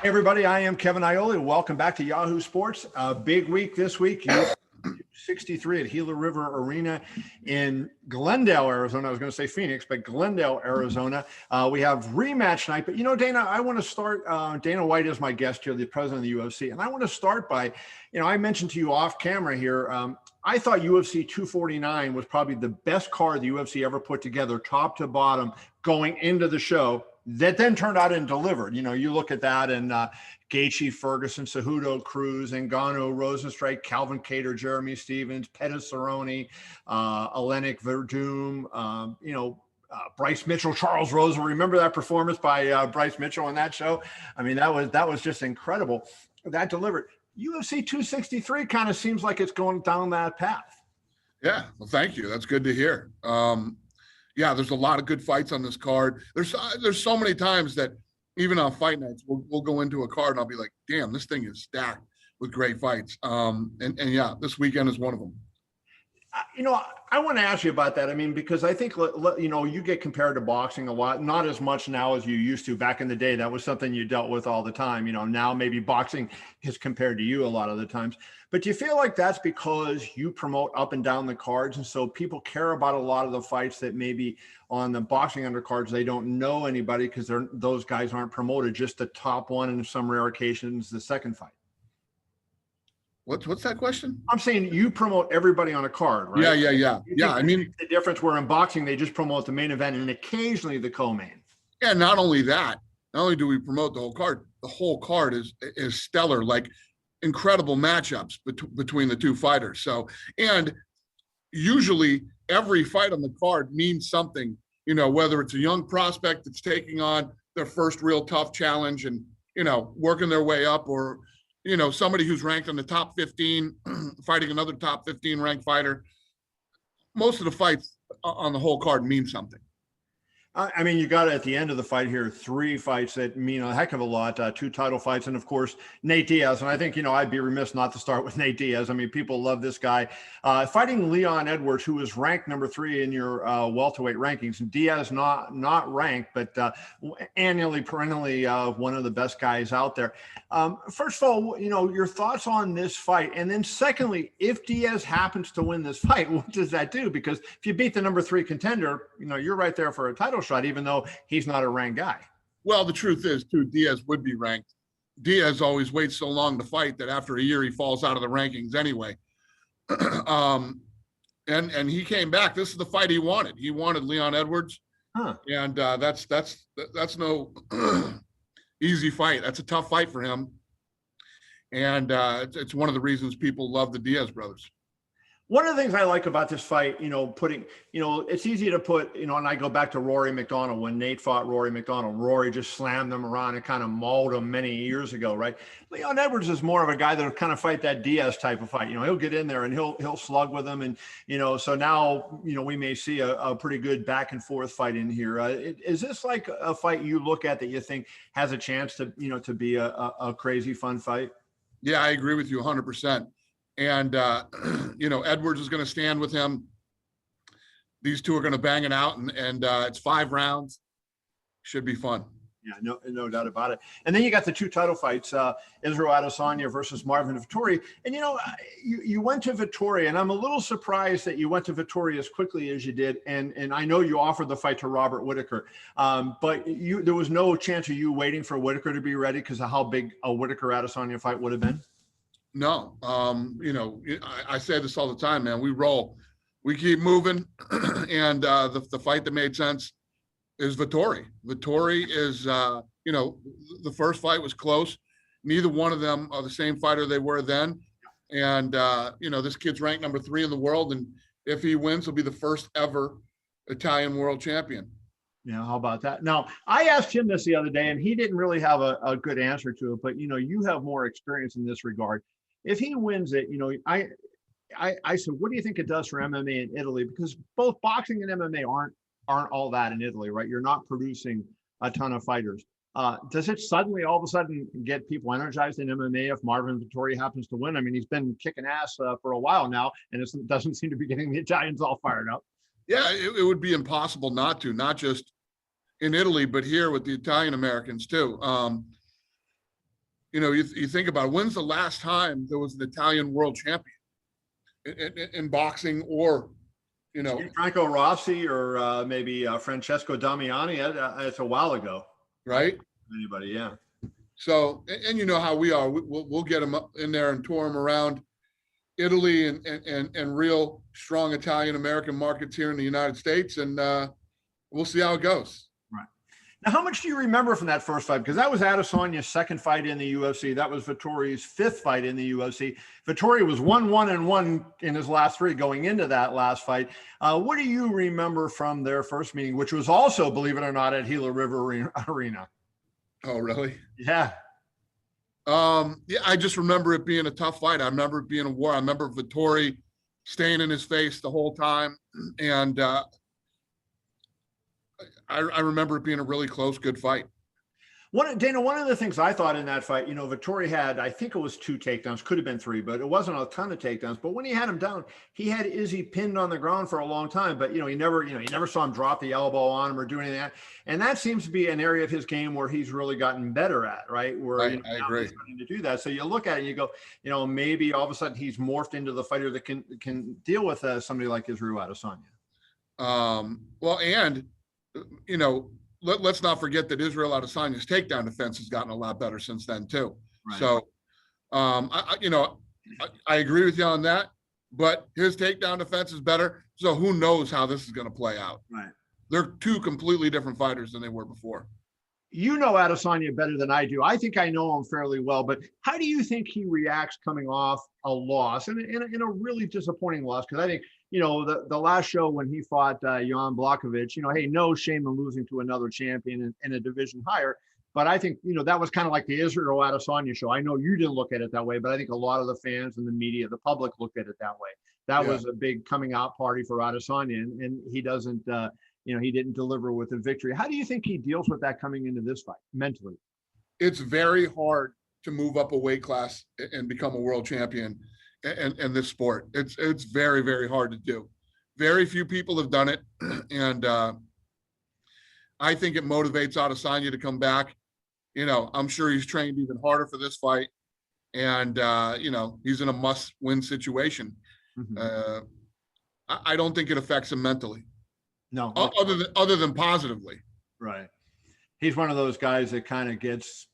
Hey everybody, I am Kevin Iole. Welcome back to Yahoo Sports. Big week this week. UFC 63 at Gila River Arena in Glendale, Arizona. I was going to say Phoenix, but Glendale, Arizona. We have rematch night. But, Dana, I want to start. Dana White is my guest here, the president of the UFC. And I want to start by, I mentioned to you off camera here, I thought UFC 249 was probably the best card the UFC ever put together, top to bottom, going into the show. That then turned out and delivered. You look at that and Gaethje, Ferguson, Cejudo, Cruz, Ngannou, Rosenstrike, Calvin Kattar, Jeremy Stevens, Pettis Cerrone, Olenek Verdum, Bryce Mitchell, Charles Rosa. Remember that performance by Bryce Mitchell on that show? I mean, that was just incredible. That delivered. UFC 263 kind of seems like it's going down that path. Yeah, well, thank you. That's good to hear. Yeah, there's a lot of good fights on this card. There's so many times that even on fight nights, we'll go into a card and I'll be like, damn, this thing is stacked with great fights. And yeah, this weekend is one of them. I want to ask you about that. I mean, because I think, you get compared to boxing a lot, not as much now as you used to. Back in the day, that was something you dealt with all the time. Now maybe boxing is compared to you a lot of the times. But do you feel like that's because you promote up and down the cards? And so people care about a lot of the fights that maybe on the boxing undercards, they don't know anybody because those guys aren't promoted, just the top one and some rare occasions, the second fight. What's that question? I'm saying you promote everybody on a card, right? Yeah. I mean, the difference where in boxing, they just promote the main event and occasionally the co-main. Yeah, not only that, not only do we promote the whole card is stellar, like incredible matchups between the two fighters. So, and usually every fight on the card means something, whether it's a young prospect that's taking on their first real tough challenge and, working their way up, or somebody who's ranked in the top 15, fighting another top 15 ranked fighter. Most of the fights on the whole card mean something. I mean, you got at the end of the fight here, 3 fights that mean a heck of a lot, 2 title fights, and of course, Nate Diaz. And I think, I'd be remiss not to start with Nate Diaz. I mean, people love this guy. Fighting Leon Edwards, who is ranked number 3 in your welterweight rankings. And Diaz not ranked, but perennially one of the best guys out there. First of all, your thoughts on this fight. And then secondly, if Diaz happens to win this fight, what does that do? Because if you beat the number 3 contender, you're right there for a title shot, even though he's not a ranked guy. Well, the truth is, too, Diaz would be ranked. Diaz always waits so long to fight that after a year he falls out of the rankings anyway. And he came back. This is the fight he wanted. He wanted Leon Edwards, and that's no easy fight. That's a tough fight for him, and it's one of the reasons people love the Diaz brothers. One of the things I like about this fight, it's easy to put, and I go back to Rory McDonald when Nate fought Rory McDonald. Rory just slammed them around and kind of mauled him many years ago, right? Leon Edwards is more of a guy that'll kind of fight that Diaz type of fight. He'll get in there and he'll slug with them, and so now we may see a pretty good back and forth fight in here. Is this like a fight you look at that you think has a chance to to be a crazy fun fight? Yeah, I agree with you 100%. And, Edwards is going to stand with him. These two are going to bang it out, and it's 5 rounds. Should be fun. Yeah, no doubt about it. And then you got the 2 title fights, Israel Adesanya versus Marvin Vettori. And, you went to Vettori, and I'm a little surprised that you went to Vettori as quickly as you did. And I know you offered the fight to Robert Whittaker, but there was no chance of you waiting for Whittaker to be ready because of how big a Whittaker-Adesanya fight would have been? No, I say this all the time, man. We roll, we keep moving, and the fight that made sense is Vettori. Vettori is, the first fight was close. Neither one of them are the same fighter they were then, and this kid's ranked number 3 in the world, and if he wins, he'll be the first ever Italian world champion. Yeah, how about that? Now, I asked him this the other day, and he didn't really have a good answer to it, but you have more experience in this regard. If he wins it, I said, what do you think it does for MMA in Italy? Because both boxing and MMA aren't all that in Italy, right? You're not producing a ton of fighters. Does it suddenly all of a sudden get people energized in MMA if Marvin Vettori happens to win? I mean, he's been kicking ass for a while now, and it doesn't seem to be getting the Italians all fired up. Yeah, it would be impossible not to, not just in Italy, but here with the Italian Americans too. you think about it, when's the last time there was an Italian world champion in boxing, or Franco Rossi or maybe Francesco Damiani. It's a while ago. Right? Anybody? Yeah. So, and you know how we are. We'll get them up in there and tour them around Italy and real strong Italian American markets here in the United States, and we'll see how it goes. Right. Now, how much do you remember from that first fight? Because that was Adesanya's second fight in the UFC. That was Vettori's fifth fight in the UFC. Vettori was 1-1-1 in his last three going into that last fight. What do you remember from their first meeting, which was also, believe it or not, at Gila River Arena? Oh, really? Yeah. Yeah, I just remember it being a tough fight. I remember it being a war. I remember Vettori staying in his face the whole time. And I remember it being a really close, good fight. Dana, one of the things I thought in that fight, Vettori had, I think it was 2 takedowns, could have been 3, but it wasn't a ton of takedowns. But when he had him down, he had Izzy pinned on the ground for a long time. But, you never saw him drop the elbow on him or do anything like that. And that seems to be an area of his game where he's really gotten better at, right? Where I agree. he's starting to do that. So you look at it and you go, maybe all of a sudden he's morphed into the fighter that can deal with somebody like Israel Adesanya. Well, and, let's not forget that Israel Adesanya's takedown defense has gotten a lot better since then too. Right. So, I agree with you on that, but his takedown defense is better. So who knows how this is going to play out? Right. They're two completely different fighters than they were before. You know Adesanya better than I do. I think I know him fairly well, but how do you think he reacts coming off a loss and in a really disappointing loss? Because I think, the last show when he fought Jan Blachowicz, hey, no shame in losing to another champion in a division higher. But I think, that was kind of like the Israel Adesanya show. I know you didn't look at it that way, but I think a lot of the fans and the media, the public looked at it that way. That was a big coming out party for Adesanya, and he doesn't, he didn't deliver with a victory. How do you think he deals with that coming into this fight mentally? It's very hard to move up a weight class and become a world champion in this sport. It's very, very hard to do. Very few people have done it. And I think it motivates Adesanya to come back. I'm sure he's trained even harder for this fight. And, he's in a must-win situation. Mm-hmm. I don't think it affects him mentally. No. Other than positively. Right. He's one of those guys that kind of gets,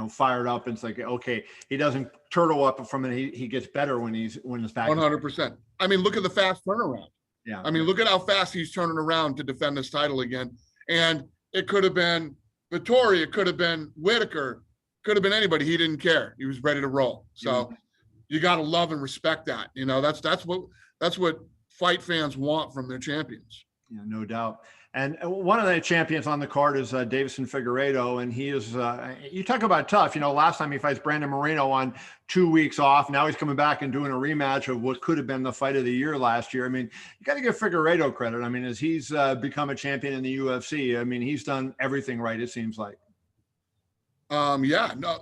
fired up. And it's like, okay, he doesn't turtle up from it. He gets better when it's back. 100%. I mean, look at the fast turnaround. Yeah. I mean, look at how fast he's turning around to defend this title again. And it could have been Vettori, it could have been Whitaker, could have been anybody. He didn't care. He was ready to roll. So you got to love and respect that. That's what fight fans want from their champions. Yeah, no doubt. And one of the champions on the card is Davison Figueredo, and he is, you talk about tough, last time he fights Brandon Moreno on 2 weeks off. Now he's coming back and doing a rematch of what could have been the fight of the year last year. I mean, you got to give Figueredo credit. I mean, as he's become a champion in the UFC, I mean, he's done everything right, it seems like. Yeah, no,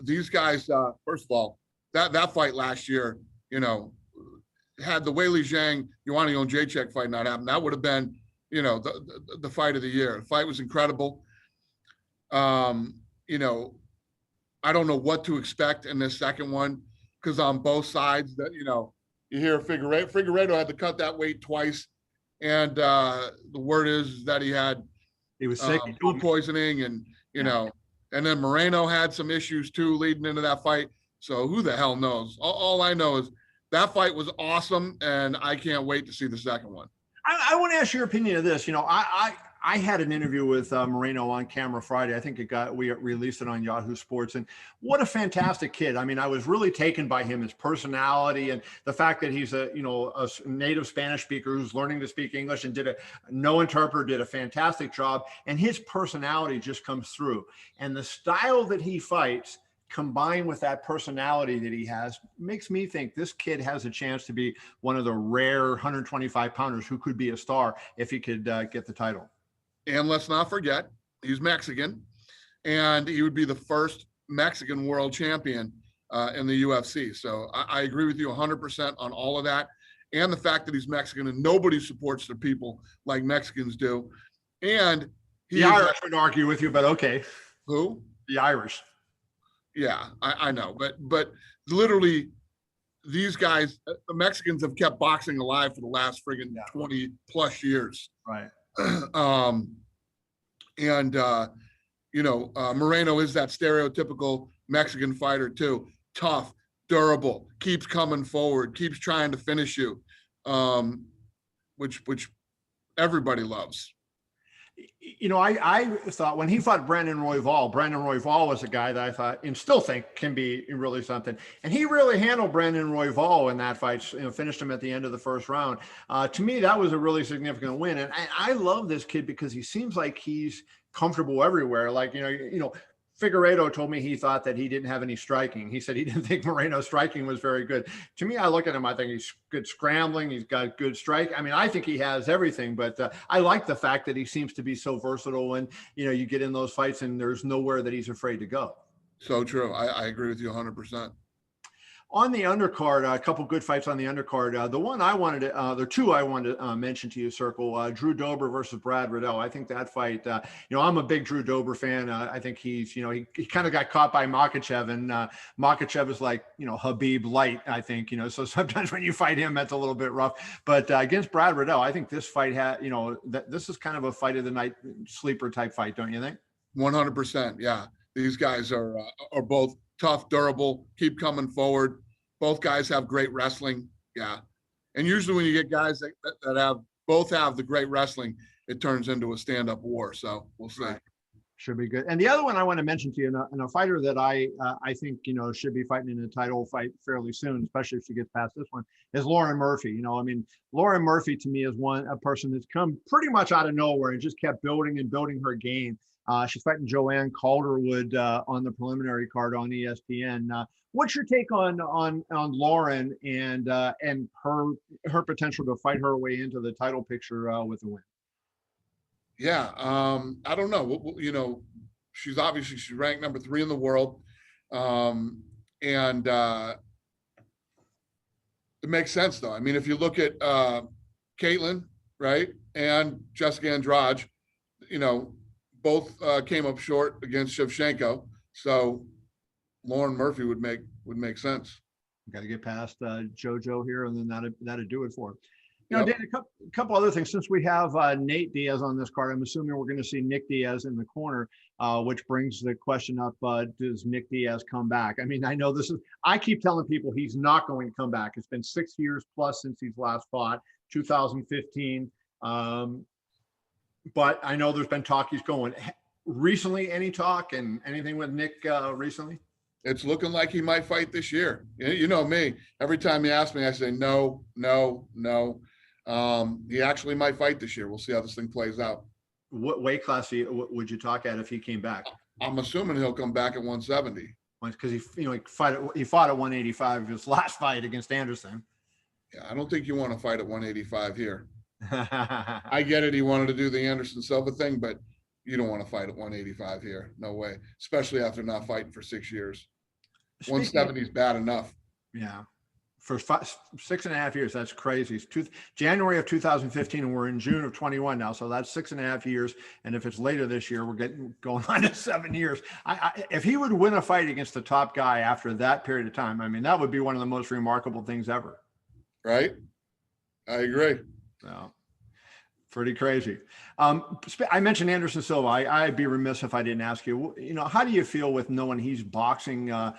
these guys, first of all, that fight last year, had the Weili Zhang, Joanna Jacek fight not happen, that would have been, the fight of the year. The fight was incredible. I don't know what to expect in this second one, because on both sides that, you hear Figueredo had to cut that weight twice. And the word is that he was sick, food poisoning, and, and then Moreno had some issues too leading into that fight. So who the hell knows? All I know is that fight was awesome, and I can't wait to see the second one. I want to ask your opinion of this. I had an interview with Moreno on camera Friday. I think we released it on Yahoo Sports, and what a fantastic kid. I mean, I was really taken by him, his personality, and the fact that he's a native Spanish speaker who's learning to speak English and no interpreter, did a fantastic job. And his personality just comes through, and the style that he fights, combined with that personality that he has, makes me think this kid has a chance to be one of the rare 125 pounders who could be a star if he could get the title. And let's not forget, he's Mexican, and he would be the first Mexican world champion in the UFC. So I agree with you 100% on all of that. And the fact that he's Mexican, and nobody supports their people like Mexicans do. And the Irish would argue with you, but okay. Who? The Irish. Yeah, I know, but literally these guys, the Mexicans have kept boxing alive for the last friggin' 20 plus years. Right. um, and Moreno is that stereotypical Mexican fighter too. Tough, durable, keeps coming forward, keeps trying to finish you, which everybody loves. I thought when he fought Brandon Royval was a guy that I thought and still think can be really something. And he really handled Brandon Royval in that fight, finished him at the end of the first round. To me, that was a really significant win. And I love this kid because he seems like he's comfortable everywhere. Like, Figueredo told me he thought that he didn't have any striking. He said he didn't think Moreno's striking was very good. To me, I look at him, I think he's good scrambling. He's got good strike. I mean, I think he has everything, but I like the fact that he seems to be so versatile when, you get in those fights and there's nowhere that he's afraid to go. So true. I agree with you 100%. On the undercard, a couple good fights on the undercard. The one I wanted to, the two I wanted to mention to you, Circle, Drew Dober versus Brad Riddell. I think that fight, I'm a big Drew Dober fan. I think he's, he kind of got caught by Makhachev, and Makhachev is like, Habib light, I think, so sometimes when you fight him, that's a little bit rough. But against Brad Riddell, I think this fight had, this is kind of a fight of the night sleeper type fight, don't you think? 100%. Yeah. These guys are both tough, durable, keep coming forward. Both guys have great wrestling. Yeah. And usually when you get guys that have both have the great wrestling, it turns into a stand-up war. So we'll see. Right. Should be good. And the other one I want to mention to you, and a fighter that I think, should be fighting in a title fight fairly soon, especially if she gets past this one, is Lauren Murphy. Lauren Murphy to me is a person that's come pretty much out of nowhere and just kept building and building her game. She's fighting Joanne Calderwood on the preliminary card on ESPN. What's your take on Lauren and her potential to fight her way into the title picture with a win? Yeah, I don't know. She's ranked number 3 in the world, and it makes sense though. I mean, if you look at Caitlin, right, and Jessica Andrade, both came up short against Shevchenko. So Lauren Murphy would make sense. Got to get past JoJo here, and then that'd do it for her. Dan, a couple other things. Since we have Nate Diaz on this card, I'm assuming we're going to see Nick Diaz in the corner, which brings the question up, does Nick Diaz come back? I mean, I know I keep telling people he's not going to come back. It's been 6 years plus since he's last fought, 2015. But I know there's been talk he's going. Recently, any talk and anything with Nick recently? It's looking like he might fight this year. You know me. Every time you ask me, I say no. He actually might fight this year. We'll see how this thing plays out. What weight class would you talk at if he came back? I'm assuming he'll come back at 170. Because he fought at 185 his last fight against Anderson. Yeah, I don't think you want to fight at 185 here. I get it. He wanted to do the Anderson Silva thing, but you don't want to fight at 185 here. No way. Especially after not fighting for 6 years. 170 is bad enough. Yeah. For 6.5 years, that's crazy. January of 2015, and we're in June of 21 now, so that's 6.5 years. And if it's later this year, we're going on to 7 years. If he would win a fight against the top guy after that period of time, I mean, that would be one of the most remarkable things ever. Right? I agree. So, pretty crazy. I mentioned Anderson Silva. I'd be remiss if I didn't ask you, how do you feel with knowing he's boxing a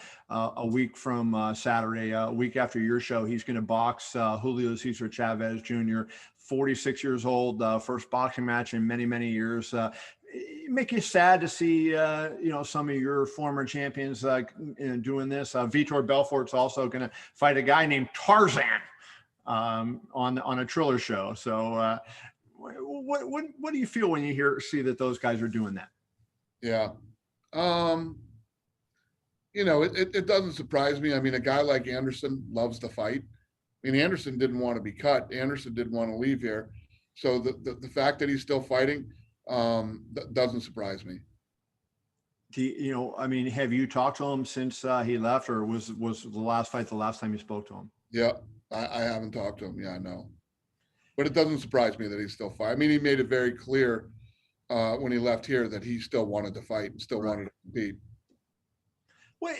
week from Saturday, a week after your show? He's going to box Julio Cesar Chavez Jr., 46 years old, first boxing match in many, many years. Make you sad to see, some of your former champions doing this. Vitor Belfort's also going to fight a guy named Tarzan on a Triller show. So, what do you feel when you see that those guys are doing that? Yeah. It doesn't surprise me. I mean, a guy like Anderson loves to fight. I mean, Anderson didn't want to be cut. Anderson didn't want to leave here. So the fact that he's still fighting doesn't surprise me. Have you talked to him since he left, or was the last fight the last time you spoke to him? Yeah, I haven't talked to him. Yeah, I know. But it doesn't surprise me that he's still fighting. I mean, he made it very clear when he left here that he still wanted to fight and still wanted to compete. Wait,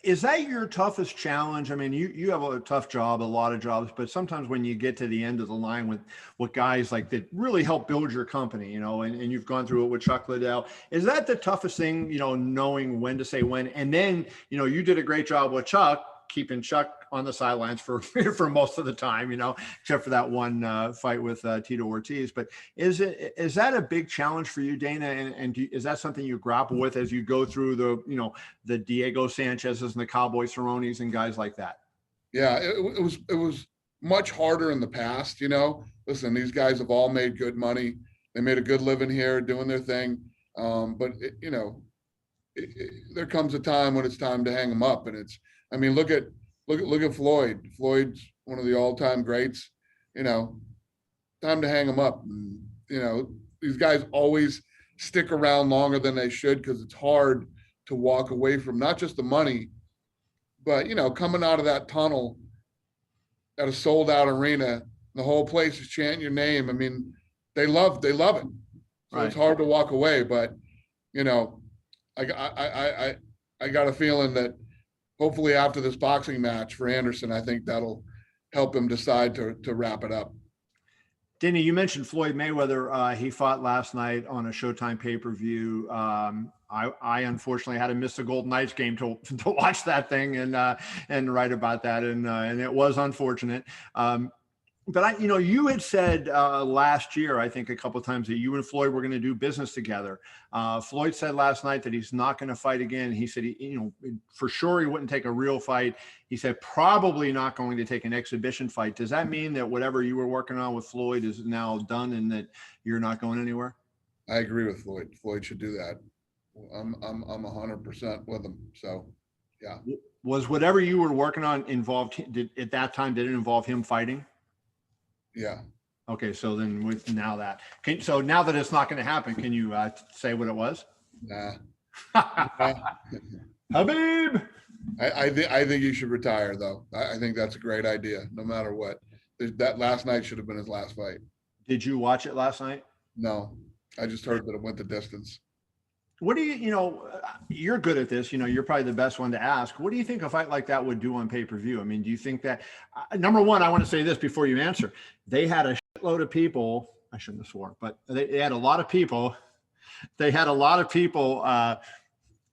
is that your toughest challenge? I mean, you have a tough job, a lot of jobs, but sometimes when you get to the end of the line with guys like that really help build your company, and you've gone through it with Chuck Liddell, is that the toughest thing, knowing when to say when? And then, you did a great job with Chuck, keeping Chuck on the sidelines for for most of the time, except for that one fight with Tito Ortiz. But is that a big challenge for you, Dana? And is that something you grapple with as you go through the Diego Sanchez's and the Cowboy Cerrones and guys like that? Yeah, it was much harder in the past. Listen, these guys have all made good money. They made a good living here doing their thing. But there comes a time when it's time to hang them up, and look at Floyd. Floyd's one of the all-time greats. Time to hang him up. And, these guys always stick around longer than they should because it's hard to walk away from not just the money, but coming out of that tunnel at a sold-out arena, the whole place is chanting your name. I mean, they love it. So right. It's hard to walk away, but I got a feeling that hopefully after this boxing match for Anderson, I think that'll help him decide to wrap it up. Dana, you mentioned Floyd Mayweather. He fought last night on a Showtime pay-per-view. I unfortunately had to miss the Golden Knights game to watch that thing and write about that, and it was unfortunate. But you had said last year, I think a couple of times, that you and Floyd were going to do business together. Floyd said last night that he's not going to fight again. He said, for sure he wouldn't take a real fight. He said probably not going to take an exhibition fight. Does that mean that whatever you were working on with Floyd is now done and that you're not going anywhere? I agree with Floyd. Floyd should do that. I'm 100% with him. So, yeah. Was whatever you were working on involved at that time? Did it involve him fighting? Yeah. Okay, so then now that it's not going to happen, can you say what it was? Nah. Habib. I think he should retire though. I think that's a great idea. No matter what, that last night should have been his last fight. Did you watch it last night? No, I just heard that it went the distance. What do you're good at this, you're probably the best one to ask. What do you think a fight like that would do on pay-per-view? I mean, do you think that, number one, I want to say this before you answer, they had a shitload of people, I shouldn't have sworn, but they had a lot of people. They had a lot of people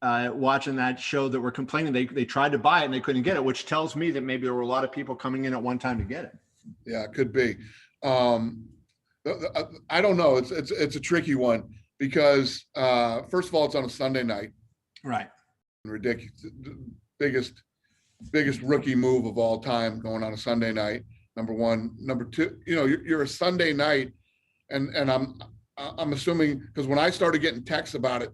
watching that show that were complaining. They tried to buy it and they couldn't get it, which tells me that maybe there were a lot of people coming in at one time to get it. Yeah, it could be. I don't know. It's a tricky one. Because first of all, it's on a Sunday night. Right. Ridiculous. Biggest rookie move of all time going on a Sunday night. Number one. Number two, you're a Sunday night, and I'm assuming, because when I started getting texts about it,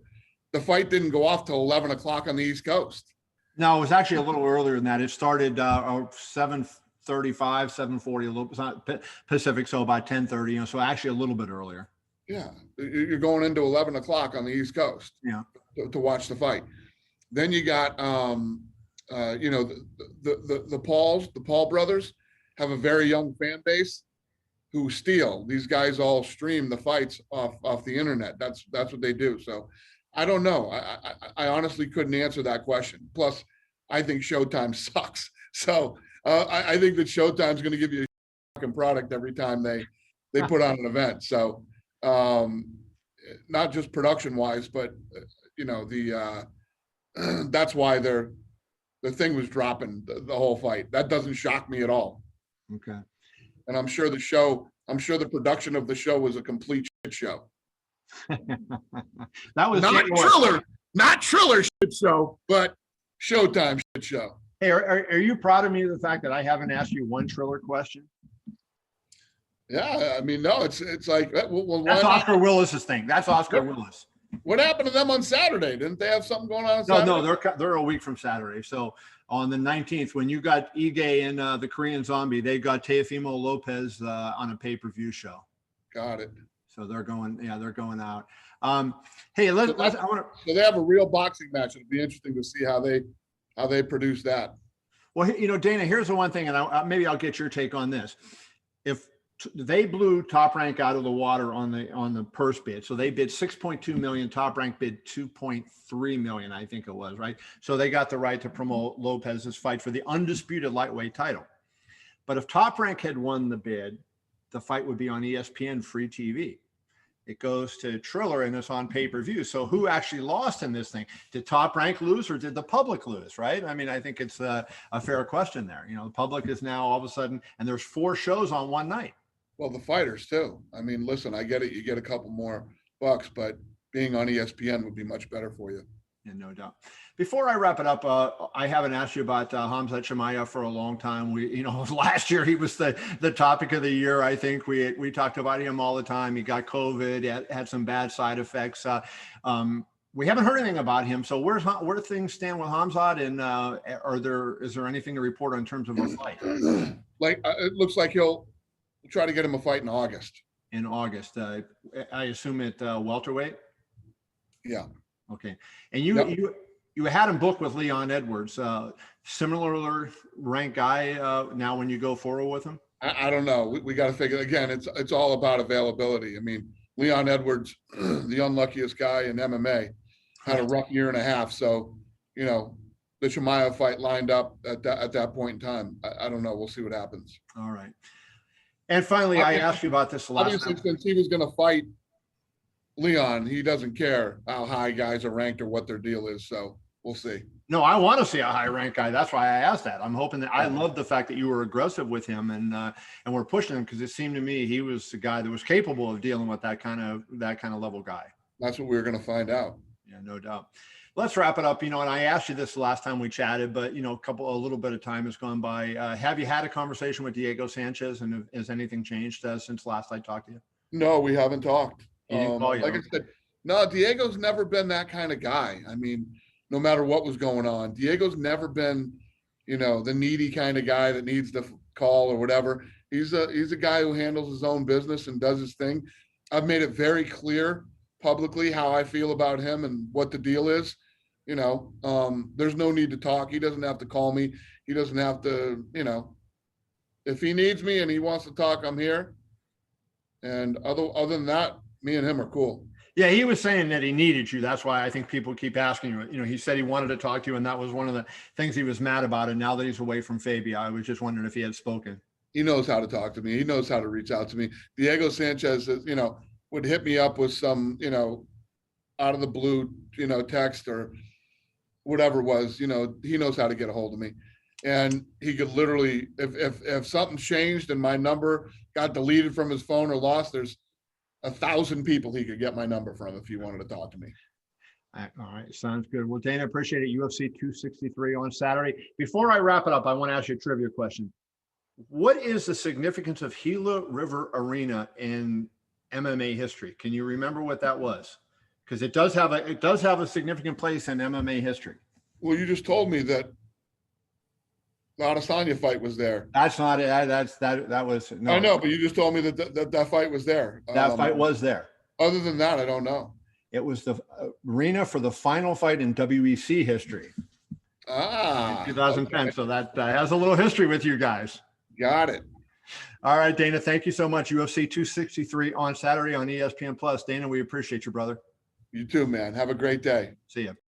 the fight didn't go off till 11 o'clock on the East Coast. No, it was actually a little earlier than that. It started 7:35, 7:40, a little. It's not Pacific, so about 10:30. So actually a little bit earlier. Yeah, you're going into 11 o'clock on the East Coast. Yeah, to watch the fight. Then you got, the Paul brothers have a very young fan base who steal. These guys all stream the fights off the internet. That's what they do. So I don't know. I honestly couldn't answer that question. Plus, I think Showtime sucks. So I think that Showtime's going to give you a fucking product every time they put on an event. So. Not just production wise, but that's why the thing was dropping the whole fight. That doesn't shock me at all. Okay. And I'm sure the production of the show was a complete shit show. That was not Triller shit show, but Showtime shit show. Hey, are you proud of me of the fact that I haven't asked you one Triller question? Yeah, I mean, no, it's like that's Oscar Willis's thing. That's Oscar Willis. What happened to them on Saturday? Didn't they have something going on Saturday? No, they're a week from Saturday. So on the 19th, when you got Ige and the Korean Zombie, they got Teofimo Lopez on a pay-per-view show. Got it. So they're going out. Hey, so they have a real boxing match. It'll be interesting to see how they produce that. Well, Dana, here's the one thing, and maybe I'll get your take on this. they blew Top Rank out of the water on the purse bid. So they bid 6.2 million. Top Rank bid 2.3 million, I think it was, right? So they got the right to promote Lopez's fight for the undisputed lightweight title. But if Top Rank had won the bid, the fight would be on ESPN free TV. It goes to Triller and it's on pay-per-view. So who actually lost in this thing? Did Top Rank lose or did the public lose, right? I mean, I think it's a fair question there. You know, the public is now all of a sudden, and there's 4 shows on one night. Well, the fighters too. I mean, listen, I get it. You get a couple more bucks, but being on ESPN would be much better for you. Yeah, no doubt. Before I wrap it up, I haven't asked you about Khamzat Chimaev for a long time. Last year he was the topic of the year. I think we talked about him all the time. He got COVID, had some bad side effects. We haven't heard anything about him. So where do things stand with Khamzat? And is there anything to report in terms of a fight? It looks like he'll try to get him a fight in August. In August, I assume at welterweight. Yeah. Okay. And you had him booked with Leon Edwards, similar rank guy. Now, when you go forward with him, I don't know. We got to figure again. It's all about availability. I mean, Leon Edwards, the unluckiest guy in MMA, had a rough year and a half. So, the Chimaev fight lined up at that point in time. I don't know. We'll see what happens. All right. And finally, I asked you about this last time. Since he was going to fight Leon, he doesn't care how high guys are ranked or what their deal is. So we'll see. No, I want to see a high ranked guy. That's why I asked that. I'm hoping that I love the fact that you were aggressive with him and we're pushing him, because it seemed to me he was the guy that was capable of dealing with that kind of level guy. That's what we were going to find out. Yeah, no doubt. Let's wrap it up. And I asked you this the last time we chatted, but a little bit of time has gone by. Have you had a conversation with Diego Sanchez, and has anything changed since last I talked to you? No, we haven't talked. Like I said, no, Diego's never been that kind of guy. I mean, no matter what was going on, Diego's never been, the needy kind of guy that needs the call or whatever. He's a guy who handles his own business and does his thing. I've made it very clear publicly how I feel about him and what the deal is. There's no need to talk. He doesn't have to call me. He doesn't have to, if he needs me and he wants to talk, I'm here. And other than that, me and him are cool. Yeah, he was saying that he needed you. That's why I think people keep asking you. He said he wanted to talk to you, and that was one of the things he was mad about. And now that he's away from Fabia, I was just wondering if he had spoken. He knows how to talk to me. He knows how to reach out to me. Diego Sanchez, would hit me up with some, out of the blue, text or whatever it was. He knows how to get a hold of me. And he could literally, if something changed and my number got deleted from his phone or lost, there's 1,000 people he could get my number from if he wanted to talk to me. All right. Sounds good. Well, Dana, appreciate it. UFC 263 on Saturday. Before I wrap it up, I want to ask you a trivia question. What is the significance of Gila River Arena in MMA history? Can you remember what that was? Because it does have a significant place in MMA history. Well, you just told me that the Adesanya fight was there. That's not it. That was no. I know, but you just told me that fight was there. That fight was there. Other than that, I don't know. It was the arena for the final fight in WEC history. In 2010. Okay. So that has a little history with you guys. Got it. All right, Dana. Thank you so much. UFC 263 on Saturday on ESPN Plus. Dana, we appreciate you, brother. You too, man. Have a great day. See ya.